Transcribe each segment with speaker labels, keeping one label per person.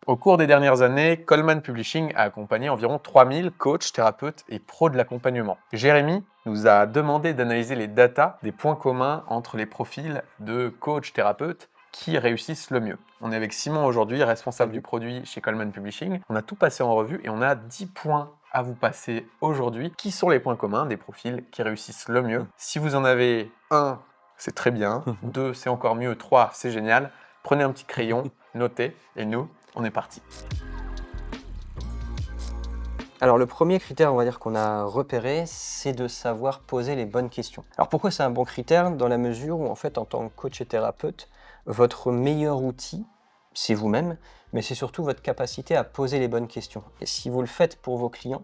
Speaker 1: Au cours des dernières années, Coleman Publishing a accompagné environ 3000 coachs, thérapeutes et pros de l'accompagnement. Jérémy nous a demandé d'analyser les datas des points communs entre les profils de coachs, thérapeutes qui réussissent le mieux. On est avec Simon aujourd'hui, responsable du produit chez Coleman Publishing. On a tout passé en revue et on a 10 points à vous passer aujourd'hui. Qui sont les points communs des profils qui réussissent le mieux? Si vous en avez un, c'est très bien. 2, c'est encore mieux. 3, c'est génial. Prenez un petit crayon, notez, et nous, on est parti.
Speaker 2: Alors le premier critère, on va dire qu'on a repéré, c'est de savoir poser les bonnes questions. Alors pourquoi c'est un bon critère? Dans la mesure où en fait en tant que coach et thérapeute, votre meilleur outil, c'est vous-même, mais c'est surtout votre capacité à poser les bonnes questions. Et si vous le faites pour vos clients,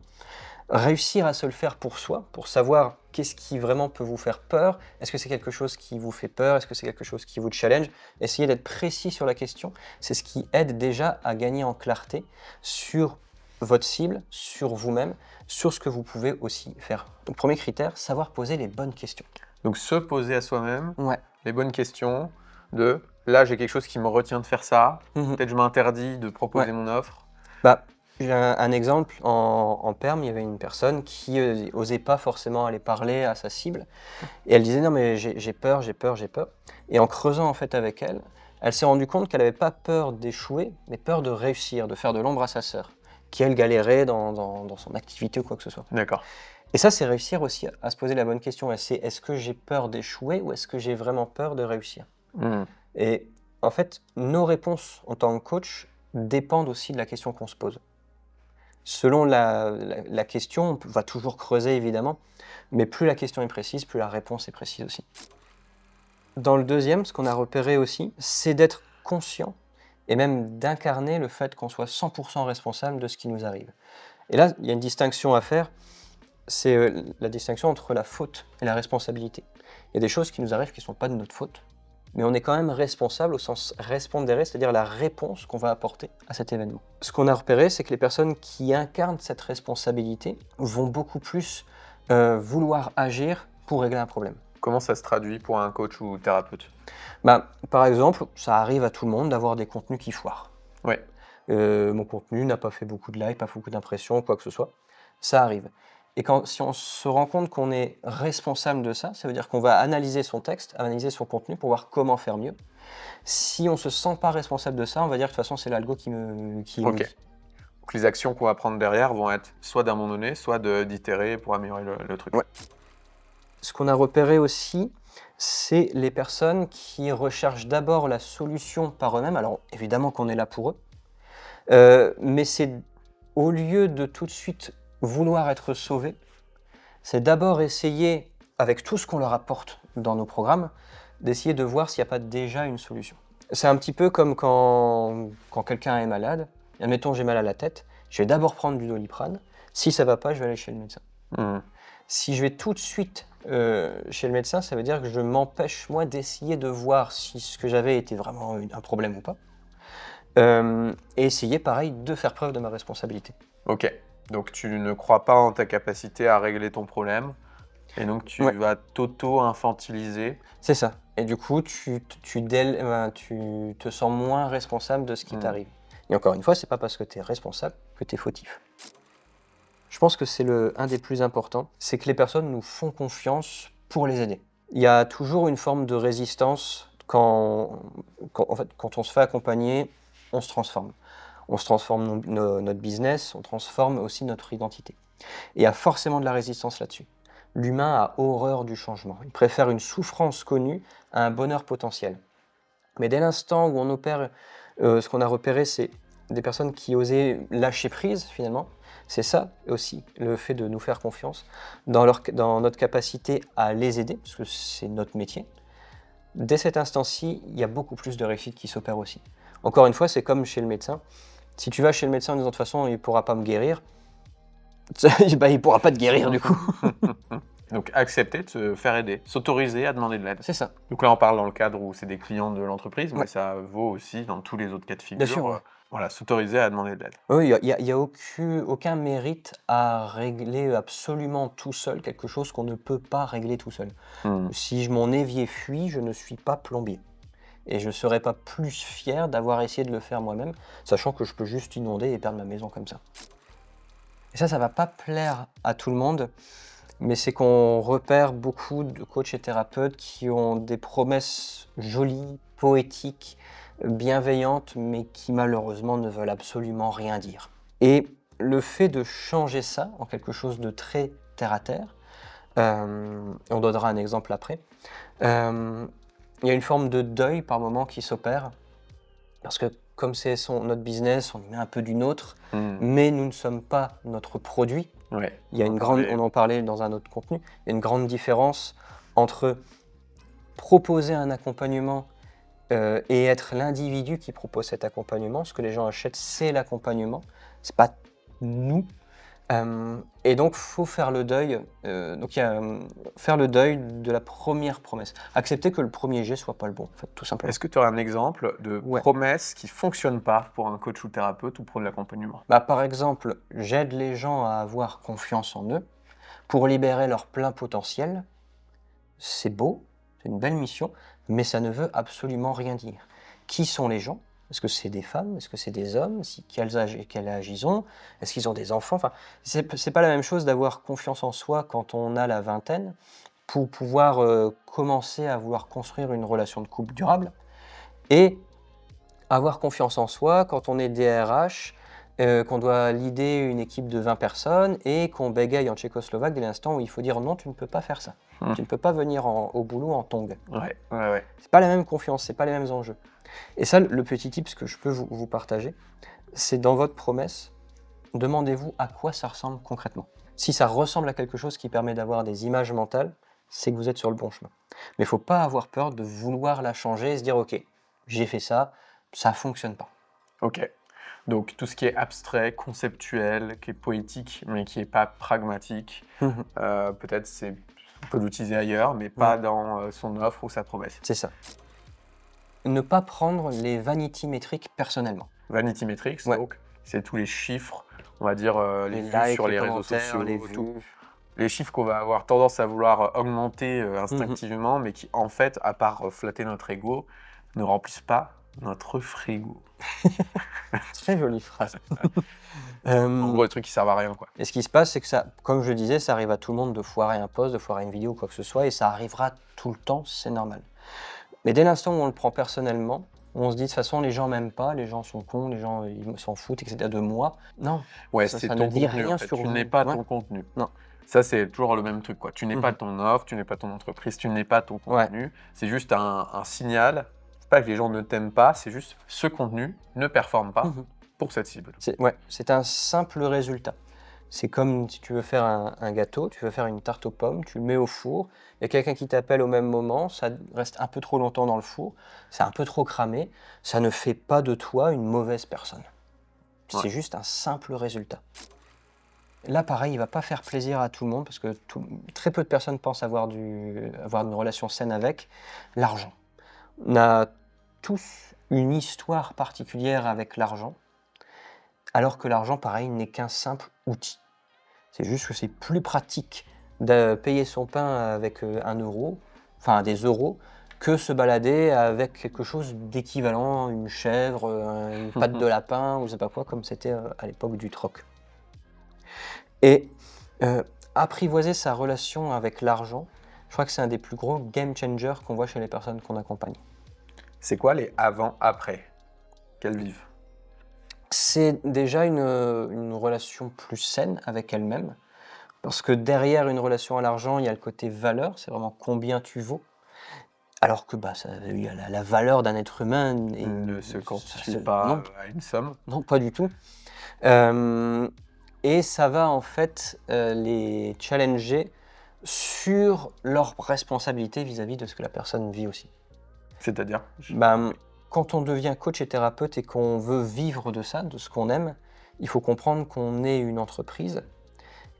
Speaker 2: réussir à se le faire pour soi, pour savoir qu'est-ce qui vraiment peut vous faire peur, est-ce que c'est quelque chose qui vous fait peur, est-ce que c'est quelque chose qui vous challenge, essayez d'être précis sur la question, c'est ce qui aide déjà à gagner en clarté sur votre cible, sur vous-même, sur ce que vous pouvez aussi faire. Donc premier critère, savoir poser les bonnes questions.
Speaker 1: Donc se poser à soi-même
Speaker 2: Ouais.
Speaker 1: les bonnes questions de là j'ai quelque chose qui me retient de faire ça, peut-être je m'interdis de proposer mon offre.
Speaker 2: Bah, j'ai un exemple en perm, il y avait une personne qui osait pas forcément aller parler à sa cible et elle disait non mais j'ai peur. Et en creusant en fait avec elle, elle s'est rendue compte qu'elle n'avait pas peur d'échouer, mais peur de réussir, de faire de l'ombre à sa sœur, qui elle galérait dans son activité ou quoi que ce soit.
Speaker 1: D'accord.
Speaker 2: Et ça, c'est réussir aussi à se poser la bonne question. Et c'est est-ce que j'ai peur d'échouer ou est-ce que j'ai vraiment peur de réussir? Et en fait, nos réponses en tant que coach dépendent aussi de la question qu'on se pose. Selon la question, on va toujours creuser évidemment, mais plus la question est précise, plus la réponse est précise aussi. Dans le deuxième, ce qu'on a repéré aussi, c'est d'être conscient et même d'incarner le fait qu'on soit 100% responsable de ce qui nous arrive. Et là, il y a une distinction à faire, c'est la distinction entre la faute et la responsabilité. Il y a des choses qui nous arrivent qui ne sont pas de notre faute, mais on est quand même responsable au sens respondere, c'est-à-dire la réponse qu'on va apporter à cet événement. Ce qu'on a repéré, c'est que les personnes qui incarnent cette responsabilité vont beaucoup plus vouloir agir pour régler un problème.
Speaker 1: Comment ça se traduit pour un coach ou thérapeute?
Speaker 2: Par exemple, ça arrive à tout le monde d'avoir des contenus qui foirent.
Speaker 1: Ouais.
Speaker 2: Mon contenu n'a pas fait beaucoup de likes, pas beaucoup d'impressions, quoi que ce soit. Ça arrive. Et si on se rend compte qu'on est responsable de ça, ça veut dire qu'on va analyser son texte, analyser son contenu pour voir comment faire mieux. Si on ne se sent pas responsable de ça, on va dire que de toute façon c'est l'algo qui me dit.
Speaker 1: Donc les actions qu'on va prendre derrière vont être soit d'abandonner, soit d'itérer pour améliorer le truc.
Speaker 2: Ouais. Ce qu'on a repéré aussi, c'est les personnes qui recherchent d'abord la solution par eux-mêmes. Alors évidemment qu'on est là pour eux, mais c'est au lieu de tout de suite vouloir être sauvés, c'est d'abord essayer, avec tout ce qu'on leur apporte dans nos programmes, d'essayer de voir s'il n'y a pas déjà une solution. C'est un petit peu comme quand quelqu'un est malade. Admettons, j'ai mal à la tête, je vais d'abord prendre du Doliprane. Si ça ne va pas, je vais aller chez le médecin. Si je vais tout de suite chez le médecin, ça veut dire que je m'empêche, moi, d'essayer de voir si ce que j'avais était vraiment un problème ou pas. Et essayer, pareil, de faire preuve de ma responsabilité.
Speaker 1: Ok. Donc tu ne crois pas en ta capacité à régler ton problème, et donc tu vas t'auto-infantiliser.
Speaker 2: C'est ça. Et du coup, tu te sens moins responsable de ce qui t'arrive. Et encore une fois, c'est pas parce que tu es responsable que tu es fautif. Je pense que c'est un des plus importants, c'est que les personnes nous font confiance pour les aider. Il y a toujours une forme de résistance quand on se fait accompagner, on se transforme. On se transforme notre business, on transforme aussi notre identité. Et il y a forcément de la résistance là-dessus. L'humain a horreur du changement. Il préfère une souffrance connue à un bonheur potentiel. Mais dès l'instant où on opère, ce qu'on a repéré, c'est des personnes qui osaient lâcher prise finalement. C'est ça aussi, le fait de nous faire confiance dans notre capacité à les aider, parce que c'est notre métier. Dès cet instant-ci, il y a beaucoup plus de réussite qui s'opère aussi. Encore une fois, c'est comme chez le médecin. Si tu vas chez le médecin en disant de toute façon il ne pourra pas me guérir, il ne pourra pas te guérir du coup.
Speaker 1: Donc accepter de se faire aider, s'autoriser à demander de l'aide.
Speaker 2: C'est ça.
Speaker 1: Donc là on parle dans le cadre où c'est des clients de l'entreprise, mais ça vaut aussi dans tous les autres cas de figure.
Speaker 2: Bien sûr.
Speaker 1: Voilà, s'autoriser à demander de l'aide.
Speaker 2: Oui, il n'y a aucun mérite à régler absolument tout seul quelque chose qu'on ne peut pas régler tout seul. Si mon évier fuit, je ne suis pas plombier. Et je ne serais pas plus fier d'avoir essayé de le faire moi-même, sachant que je peux juste inonder et perdre ma maison comme ça. Et ça va pas plaire à tout le monde, mais c'est qu'on repère beaucoup de coachs et thérapeutes qui ont des promesses jolies, poétiques, bienveillantes, mais qui malheureusement ne veulent absolument rien dire. Et le fait de changer ça en quelque chose de très terre-à-terre, on donnera un exemple après, il y a une forme de deuil par moment qui s'opère, parce que comme c'est notre business, on y met un peu du nôtre, mais nous ne sommes pas notre produit.
Speaker 1: Ouais,
Speaker 2: Il y a on en parlait dans un autre contenu, il y a une grande différence entre proposer un accompagnement et être l'individu qui propose cet accompagnement. Ce que les gens achètent, c'est l'accompagnement, c'est pas nous. Et donc, faut faire le deuil. Donc, il y a faire le deuil de la première promesse. Accepter que le premier jet soit pas le bon, en fait, tout simplement.
Speaker 1: Est-ce que tu aurais un exemple de promesse qui fonctionne pas pour un coach ou thérapeute ou pour de l'accompagnement?
Speaker 2: Par exemple, j'aide les gens à avoir confiance en eux pour libérer leur plein potentiel. C'est beau, c'est une belle mission, mais ça ne veut absolument rien dire. Qui sont les gens? Est-ce que c'est des femmes? Est-ce que c'est des hommes? Quel âge ils ont? Est-ce qu'ils ont des enfants? Enfin, c'est pas la même chose d'avoir confiance en soi quand on a la vingtaine pour pouvoir commencer à vouloir construire une relation de couple durable, et avoir confiance en soi quand on est DRH, qu'on doit leader une équipe de 20 personnes et qu'on bégaye en tchécoslovaque dès l'instant où il faut dire non, tu ne peux pas faire ça. Tu ne peux pas venir au boulot en tongs.
Speaker 1: Ouais.
Speaker 2: C'est pas la même confiance, c'est pas les mêmes enjeux. Et ça, le petit tip que je peux vous partager, c'est dans votre promesse, demandez-vous à quoi ça ressemble concrètement. Si ça ressemble à quelque chose qui permet d'avoir des images mentales, c'est que vous êtes sur le bon chemin. Mais il ne faut pas avoir peur de vouloir la changer et se dire « Ok, j'ai fait ça, ça ne fonctionne pas. »
Speaker 1: Ok. Donc tout ce qui est abstrait, conceptuel, qui est poétique, mais qui n'est pas pragmatique, peut-être on peut l'utiliser ailleurs, mais pas dans son offre ou sa promesse.
Speaker 2: C'est ça. Ne pas prendre les vanity métriques personnellement.
Speaker 1: Vanity metrics, donc, c'est tous les chiffres, on va dire les vues
Speaker 2: likes,
Speaker 1: sur les réseaux sociaux, les chiffres qu'on va avoir tendance à vouloir augmenter instinctivement, mais qui en fait, à part flatter notre ego, ne remplissent pas notre frigo.
Speaker 2: Très jolie phrase.
Speaker 1: En gros, des trucs qui servent à rien, quoi.
Speaker 2: Et ce qui se passe, c'est que ça, comme je disais, ça arrive à tout le monde de foirer un post, de foirer une vidéo ou quoi que ce soit, et ça arrivera tout le temps, c'est normal. Mais dès l'instant où on le prend personnellement, où on se dit de toute façon les gens m'aiment pas, les gens sont cons, les gens ils s'en foutent, etc. de moi. Non.
Speaker 1: Ouais, c'est ton contenu. Rien en fait. Tu n'es pas ton contenu.
Speaker 2: Non.
Speaker 1: Ça, c'est toujours le même truc, quoi. Tu n'es pas ton offre, tu n'es pas ton entreprise, tu n'es pas ton contenu. C'est juste un signal. C'est pas que les gens ne t'aiment pas, c'est juste ce contenu ne performe pas pour cette cible.
Speaker 2: C'est un simple résultat. C'est comme si tu veux faire un gâteau, tu veux faire une tarte aux pommes, tu le mets au four, il y a quelqu'un qui t'appelle au même moment, ça reste un peu trop longtemps dans le four, c'est un peu trop cramé, ça ne fait pas de toi une mauvaise personne. C'est juste un simple résultat. Là, pareil, il ne va pas faire plaisir à tout le monde parce que très peu de personnes pensent avoir une relation saine avec l'argent. On a tous une histoire particulière avec l'argent, alors que l'argent, pareil, n'est qu'un simple outil. C'est juste que c'est plus pratique de payer son pain avec 1 euro, enfin des euros, que se balader avec quelque chose d'équivalent, une chèvre, une patte de lapin, ou je sais pas quoi, comme c'était à l'époque du troc. Et apprivoiser sa relation avec l'argent, je crois que c'est un des plus gros game changers qu'on voit chez les personnes qu'on accompagne.
Speaker 1: C'est quoi les avant-après qu'elles vivent?
Speaker 2: C'est déjà une relation plus saine avec elle-même, parce que derrière une relation à l'argent, il y a le côté valeur, c'est vraiment combien tu vaux, alors que il y a la valeur d'un être humain
Speaker 1: ne se quantifie pas à une somme.
Speaker 2: Non, pas du tout. Et ça va en fait les challenger sur leur responsabilité vis-à-vis de ce que la personne vit aussi.
Speaker 1: C'est-à-dire
Speaker 2: quand on devient coach et thérapeute et qu'on veut vivre de ça, de ce qu'on aime, il faut comprendre qu'on est une entreprise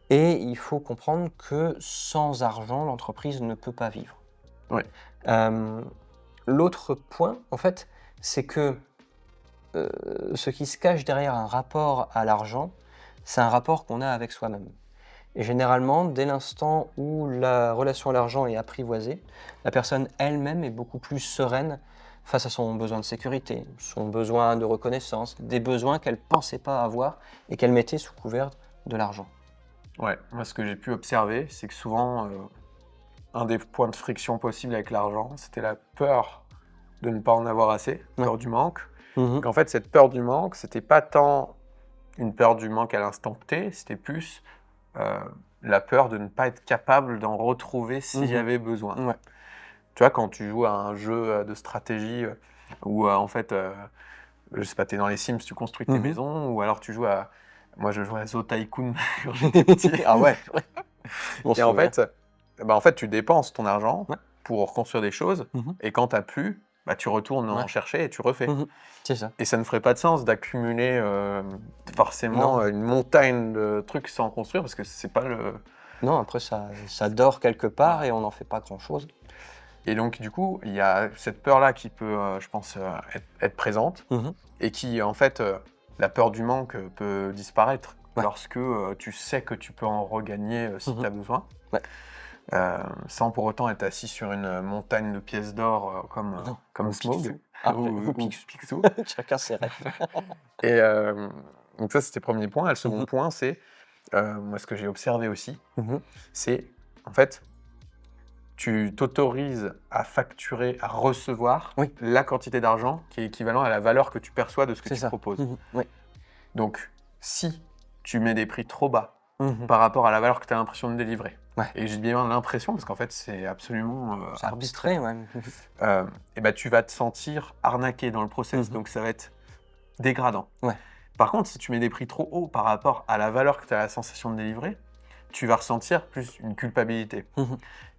Speaker 2: et il faut comprendre que sans argent, l'entreprise ne peut pas vivre. L'autre point, en fait, c'est que ce qui se cache derrière un rapport à l'argent, c'est un rapport qu'on a avec soi-même. Et généralement, dès l'instant où la relation à l'argent est apprivoisée, la personne elle-même est beaucoup plus sereine face à son besoin de sécurité, son besoin de reconnaissance, des besoins qu'elle ne pensait pas avoir et qu'elle mettait sous couvert de l'argent.
Speaker 1: Ouais, moi ce que j'ai pu observer, c'est que souvent, un des points de friction possibles avec l'argent, c'était la peur de ne pas en avoir assez, peur du manque.
Speaker 2: Mhm.
Speaker 1: Et en fait, cette peur du manque, c'était pas tant une peur du manque à l'instant T, c'était plus la peur de ne pas être capable d'en retrouver s'il y avait besoin.
Speaker 2: Ouais.
Speaker 1: Tu vois, quand tu joues à un jeu de stratégie où en fait, je sais pas, t'es dans les Sims, tu construis tes maisons, ou alors tu joues à... Moi, je jouais à Zo Tycoon quand j'étais petit.
Speaker 2: Ah ouais.
Speaker 1: Et en fait, tu dépenses ton argent
Speaker 2: Ouais.
Speaker 1: pour construire des choses, et quand t'as plus, bah, tu retournes en chercher et tu refais.
Speaker 2: C'est ça.
Speaker 1: Et ça ne ferait pas de sens d'accumuler forcément une montagne de trucs sans construire, parce que c'est pas le...
Speaker 2: Non, après ça dort quelque part et on n'en fait pas grand-chose.
Speaker 1: Et donc, du coup, il y a cette peur-là qui peut, je pense, être présente, et qui, en fait, la peur du manque peut disparaître lorsque tu sais que tu peux en regagner si tu as besoin, sans pour autant être assis sur une montagne de pièces d'or comme Smaug ou Picsou.
Speaker 2: Chacun ses rêves.
Speaker 1: Et donc ça, c'était le premier point. Et le second point, c'est, moi, ce que j'ai observé aussi, c'est, en fait, tu t'autorises à facturer, à recevoir la quantité d'argent qui est équivalent à la valeur que tu perçois de ce que tu proposes. Donc, si tu mets des prix trop bas par rapport à la valeur que tu as l'impression de délivrer, et j'ai bien l'impression, parce qu'en fait, c'est absolument
Speaker 2: arbitré,
Speaker 1: et ben, tu vas te sentir arnaqué dans le process, donc ça va être dégradant. Par contre, si tu mets des prix trop hauts par rapport à la valeur que tu as la sensation de délivrer, tu vas ressentir plus une culpabilité.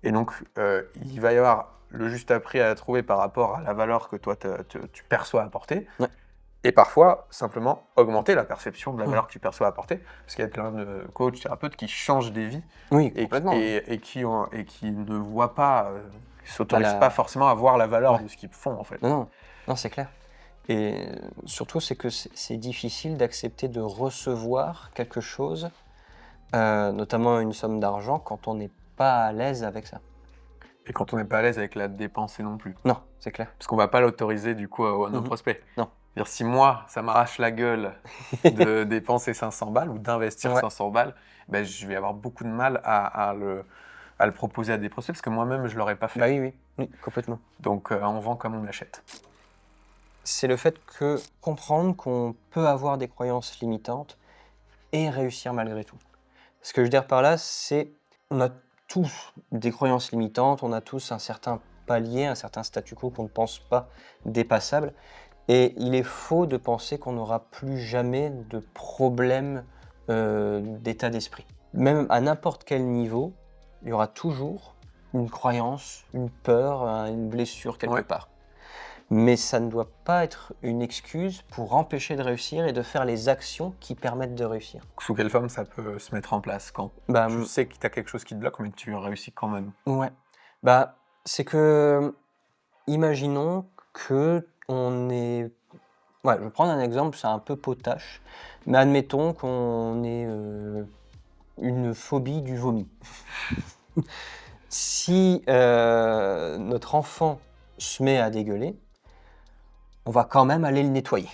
Speaker 1: Et donc, il va y avoir le juste prix à trouver par rapport à la valeur que toi, tu perçois apporter. Et parfois, simplement augmenter la perception de la valeur que tu perçois apporter. Parce qu'il y a plein de coachs, thérapeutes qui changent des vies et qui ne voient pas, qui ne s'autorisent pas forcément à voir la valeur de ce qu'ils font, en fait.
Speaker 2: Non, c'est clair. Et surtout, c'est que c'est difficile d'accepter de recevoir quelque chose, notamment une somme d'argent, quand on n'est pas à l'aise avec ça.
Speaker 1: Et quand on n'est pas à l'aise avec la dépenser non plus.
Speaker 2: Non, c'est clair.
Speaker 1: Parce qu'on ne va pas l'autoriser du coup à nos prospects.
Speaker 2: Non.
Speaker 1: C'est-à-dire, si moi, ça m'arrache la gueule de dépenser 500 balles ou d'investir 500 balles, ben, je vais avoir beaucoup de mal à le proposer à des prospects parce que moi-même, je ne l'aurais pas fait.
Speaker 2: Bah oui, complètement.
Speaker 1: Donc, on vend comme on achète.
Speaker 2: C'est le fait que comprendre qu'on peut avoir des croyances limitantes et réussir malgré tout. Ce que je veux dire par là, c'est on a tous des croyances limitantes, on a tous un certain palier, un certain statu quo qu'on ne pense pas dépassable. Et il est faux de penser qu'on n'aura plus jamais de problème d'état d'esprit. Même à n'importe quel niveau, il y aura toujours une croyance, une peur, une blessure quelque part. Mais ça ne doit pas être une excuse pour empêcher de réussir et de faire les actions qui permettent de réussir.
Speaker 1: Sous quelle forme ça peut se mettre en place quand tu sais que tu as quelque chose qui te bloque, mais tu réussis quand même?
Speaker 2: C'est que, imaginons que on est... je vais prendre un exemple, c'est un peu potache, mais admettons qu'on ait une phobie du vomi. Si notre enfant se met à dégueuler, on va quand même aller le nettoyer.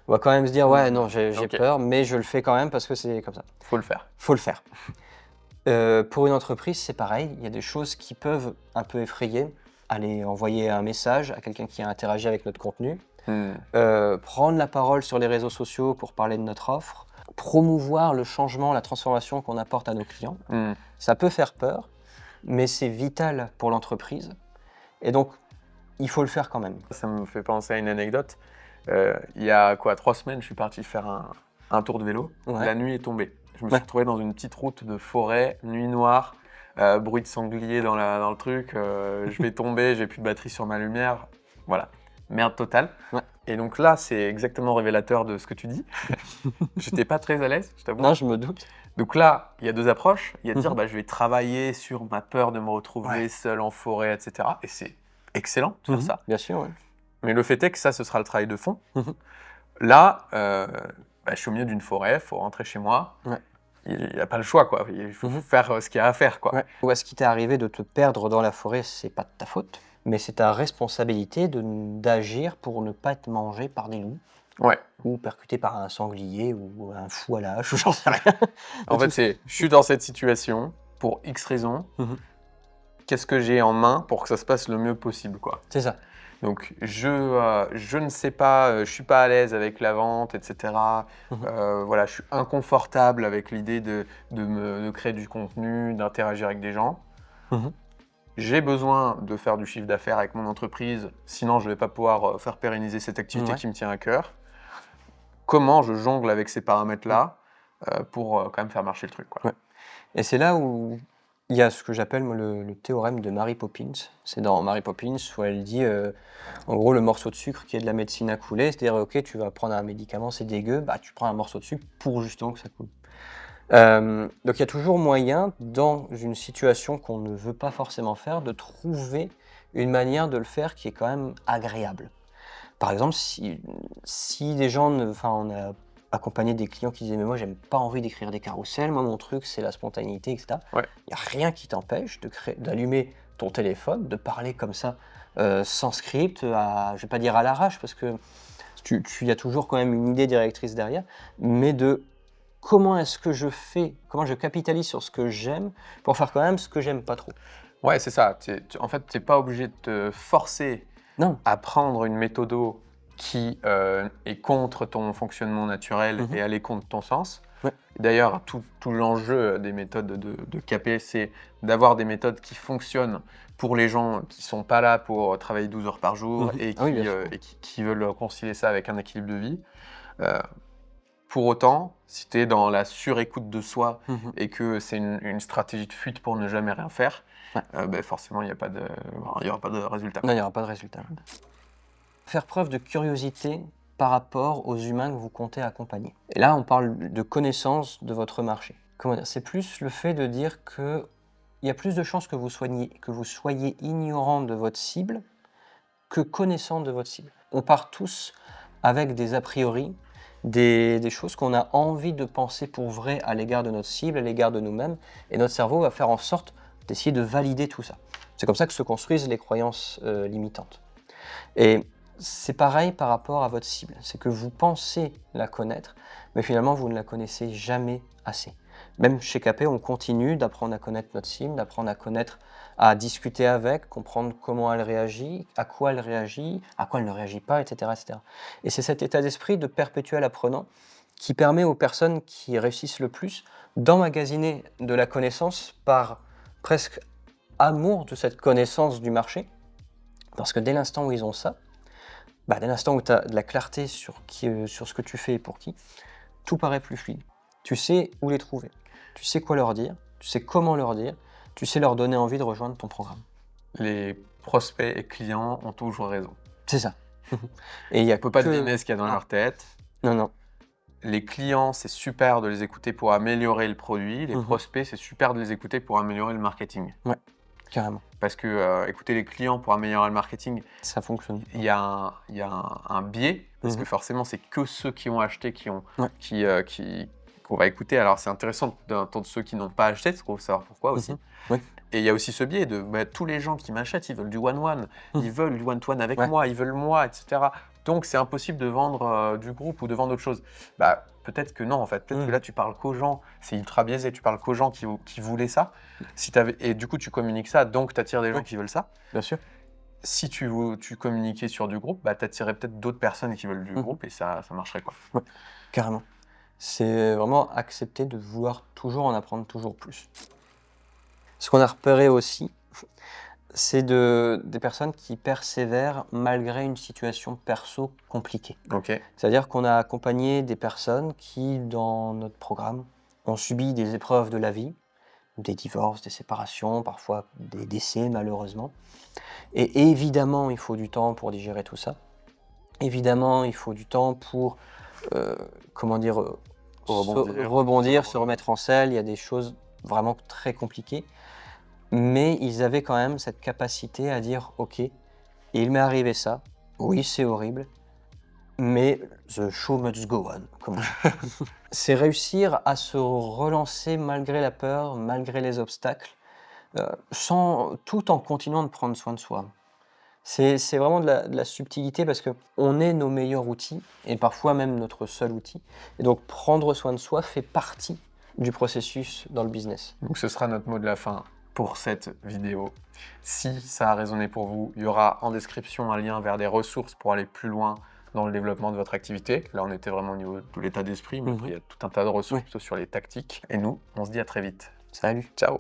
Speaker 2: On va quand même se dire, non, j'ai peur, mais je le fais quand même parce que c'est comme ça.
Speaker 1: Faut le faire.
Speaker 2: Faut le faire. Pour une entreprise, c'est pareil. Il y a des choses qui peuvent un peu effrayer. Aller envoyer un message à quelqu'un qui a interagi avec notre contenu. Prendre la parole sur les réseaux sociaux pour parler de notre offre. Promouvoir le changement, la transformation qu'on apporte à nos clients. Ça peut faire peur, mais c'est vital pour l'entreprise. Et donc, il faut le faire quand même.
Speaker 1: Ça me fait penser à une anecdote. Il y a 3 semaines, je suis parti faire un tour de vélo. La nuit est tombée. Je me suis retrouvé dans une petite route de forêt, nuit noire, bruit de sanglier dans le truc. Je vais tomber, j'ai plus de batterie sur ma lumière. Voilà, merde totale. Et donc là, c'est exactement révélateur de ce que tu dis. J'étais pas très à l'aise, je t'avoue.
Speaker 2: Non, je me doute.
Speaker 1: Donc là, il y a 2 approches. Il y a de dire, je vais travailler sur ma peur de me retrouver seul en forêt, etc. Et c'est excellent de faire ça.
Speaker 2: Bien sûr,
Speaker 1: Mais le fait est que ça, ce sera le travail de fond. Là, je suis au milieu d'une forêt, il faut rentrer chez moi. Il n'y a pas le choix, quoi. Il faut faire ce qu'il y a à faire, quoi.
Speaker 2: Ou est-ce qu'il t'est arrivé de te perdre dans la forêt, c'est pas de ta faute. mais c'est ta responsabilité d'agir pour ne pas être mangé par des loups
Speaker 1: Ouais.
Speaker 2: ou percuté par un sanglier ou un fou à la hache ou j'en sais rien.
Speaker 1: En fait, je suis dans cette situation pour X raisons.
Speaker 2: Mhm.
Speaker 1: Qu'est-ce que j'ai en main pour que ça se passe le mieux possible, quoi.
Speaker 2: C'est ça.
Speaker 1: Donc, je ne sais pas, je suis pas à l'aise avec la vente, etc. Voilà, je suis inconfortable avec l'idée de créer du contenu, d'interagir avec des gens.
Speaker 2: Mhm.
Speaker 1: J'ai besoin de faire du chiffre d'affaires avec mon entreprise, sinon je ne vais pas pouvoir faire pérenniser cette activité
Speaker 2: Ouais.
Speaker 1: qui me tient à cœur. Comment je jongle avec ces paramètres-là pour quand même faire marcher le truc, quoi.
Speaker 2: Ouais. Et c'est là où il y a ce que j'appelle moi, le théorème de Mary Poppins. C'est dans Mary Poppins où elle dit, en gros, le morceau de sucre qui est de la médecine à couler, c'est-à-dire, ok, tu vas prendre un médicament, c'est dégueu, bah tu prends un morceau de sucre pour justement que ça coule. Donc il y a toujours moyen, dans une situation qu'on ne veut pas forcément faire, de trouver une manière de le faire qui est quand même agréable. Par exemple, si des gens, enfin, on a accompagné des clients qui disaient mais moi j'aime pas envie d'écrire des carousels, moi mon truc c'est la spontanéité, etc.
Speaker 1: Ouais.
Speaker 2: Il n'y a rien qui t'empêche d'allumer ton téléphone, de parler comme ça, sans script, je vais pas dire à l'arrache parce que y a toujours quand même une idée directrice derrière, mais de comment est-ce que comment je capitalise sur ce que j'aime pour faire quand même ce que j'aime pas trop.
Speaker 1: Ouais, c'est ça. En fait, tu n'es pas obligé de te forcer
Speaker 2: Non.
Speaker 1: à prendre une méthode qui est contre ton fonctionnement naturel et aller contre ton sens.
Speaker 2: Ouais.
Speaker 1: D'ailleurs, tout l'enjeu des méthodes de KP, c'est d'avoir des méthodes qui fonctionnent pour les gens qui ne sont pas là pour travailler 12 heures par jour et
Speaker 2: Ah oui, bien sûr.
Speaker 1: qui veulent concilier ça avec un équilibre de vie. Pour autant, si tu es dans la surécoute de soi et que c'est une stratégie de fuite pour ne jamais rien faire, forcément, il n'y aura pas de résultat.
Speaker 2: Non, il n'y aura pas de résultat. Faire preuve de curiosité par rapport aux humains que vous comptez accompagner. Et là, on parle de connaissance de votre marché. Comment dire ? C'est plus le fait de dire que il y a plus de chances que vous soyez ignorant de votre cible que connaissant de votre cible. On part tous avec des a priori, des choses qu'on a envie de penser pour vrai à l'égard de notre cible, à l'égard de nous-mêmes, et notre cerveau va faire en sorte d'essayer de valider tout ça. C'est comme ça que se construisent les croyances limitantes. Et c'est pareil par rapport à votre cible, c'est que vous pensez la connaître, mais finalement vous ne la connaissez jamais assez. Même chez KP, on continue d'apprendre à connaître notre cible, d'apprendre à connaître, à discuter avec, comprendre comment elle réagit, à quoi elle ne réagit pas, etc. etc. Et c'est cet état d'esprit de perpétuel apprenant qui permet aux personnes qui réussissent le plus d'emmagasiner de la connaissance par presque amour de cette connaissance du marché, parce que dès l'instant où ils ont ça, dès l'instant où tu as de la clarté sur ce que tu fais et pour qui, tout paraît plus fluide. Tu sais où les trouver, tu sais quoi leur dire, tu sais comment leur dire, tu sais leur donner envie de rejoindre ton programme.
Speaker 1: Les prospects et clients ont toujours raison.
Speaker 2: C'est ça. Et il y a
Speaker 1: On ne peut pas deviner ce qu'il y a dans leur tête.
Speaker 2: Non.
Speaker 1: Les clients, c'est super de les écouter pour améliorer le produit. Les prospects, c'est super de les écouter pour améliorer le marketing.
Speaker 2: Ouais, carrément.
Speaker 1: Parce que écouter les clients pour améliorer le marketing,
Speaker 2: ça fonctionne.
Speaker 1: Il y a un biais, parce que forcément, c'est que ceux qui ont acheté qu'on va écouter. Alors, c'est intéressant d'entendre ceux qui n'ont pas acheté, parce qu'on veut savoir pourquoi aussi.
Speaker 2: Oui.
Speaker 1: Et il y a aussi ce biais de tous les gens qui m'achètent, ils veulent du one-one, ils veulent du one-to-one avec moi, ils veulent moi, etc. Donc, c'est impossible de vendre du groupe ou de vendre autre chose. Peut-être que non, en fait. Peut-être que là, tu parles qu'aux gens, c'est ultra biaisé, tu parles qu'aux gens qui voulaient ça. Et du coup, tu communiques ça, donc tu attires des gens qui veulent ça.
Speaker 2: Bien sûr.
Speaker 1: Si tu communiquais sur du groupe, tu attirerais peut-être d'autres personnes qui veulent du groupe et ça marcherait, quoi.
Speaker 2: Ouais, carrément. C'est vraiment accepter de vouloir toujours en apprendre toujours plus. Ce qu'on a repéré aussi, c'est des personnes qui persévèrent malgré une situation perso compliquée.
Speaker 1: Ok.
Speaker 2: C'est-à-dire qu'on a accompagné des personnes qui, dans notre programme, ont subi des épreuves de la vie, des divorces, des séparations, parfois des décès malheureusement. Et évidemment, il faut du temps pour digérer tout ça. Évidemment, il faut du temps pour, rebondir, se remettre en selle. Il y a des choses vraiment très compliquées. Mais ils avaient quand même cette capacité à dire « Ok, il m'est arrivé ça. Oui, c'est horrible. Mais the show must go on. » C'est réussir à se relancer malgré la peur, malgré les obstacles, tout en continuant de prendre soin de soi. C'est vraiment de la subtilité parce qu'on est nos meilleurs outils et parfois même notre seul outil. Et donc prendre soin de soi fait partie du processus dans le business.
Speaker 1: Donc ce sera notre mot de la fin pour cette vidéo. Si ça a résonné pour vous, il y aura en description un lien vers des ressources pour aller plus loin dans le développement de votre activité. Là, on était vraiment au niveau de l'état d'esprit, mais après, il y a tout un tas de ressources plutôt sur les tactiques. Et nous, on se dit à très vite.
Speaker 2: Salut!
Speaker 1: Ciao!